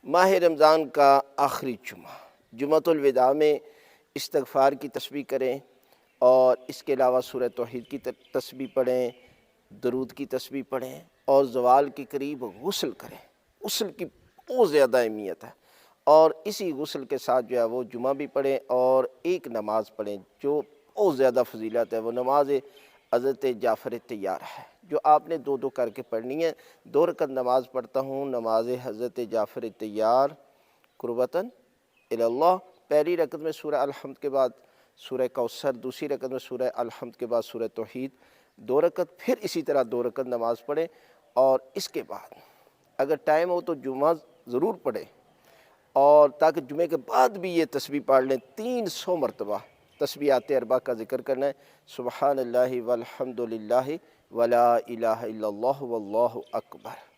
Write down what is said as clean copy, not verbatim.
ماہ رمضان کا آخری جمعہ، جمعۃ الوداع میں استغفار کی تسبیح کریں، اور اس کے علاوہ سورہ توحید کی تسبیح پڑھیں، درود کی تسبیح پڑھیں، اور زوال کے قریب غسل کریں۔ غسل کی بہت زیادہ اہمیت ہے، اور اسی غسل کے ساتھ جو ہے وہ جمعہ بھی پڑھیں اور ایک نماز پڑھیں جو بہت زیادہ فضیلت ہے۔ وہ نماز حضرت جعفر طیار ہے جو آپ نے دو کر کے پڑھنی ہے۔ 2 رکعت نماز پڑھتا ہوں، نماز حضرت جعفر طیار قربتاً اللہ۔ پہلی رکعت میں سورہ الحمد کے بعد سورہ کوثر، دوسری رکعت میں سورہ الحمد کے بعد سورہ توحید، 2 رکعت، پھر اسی طرح 2 رکعت نماز پڑھیں، اور اس کے بعد اگر ٹائم ہو تو جمعہ ضرور پڑھیں، اور تاکہ جمعے کے بعد بھی یہ تسبیح پڑھ لیں۔ 300 مرتبہ تسبیحات اربع کا ذکر کرنا ہے، سبحان اللہ والحمد للہ ولا الہ الا اللہ واللہ اکبر۔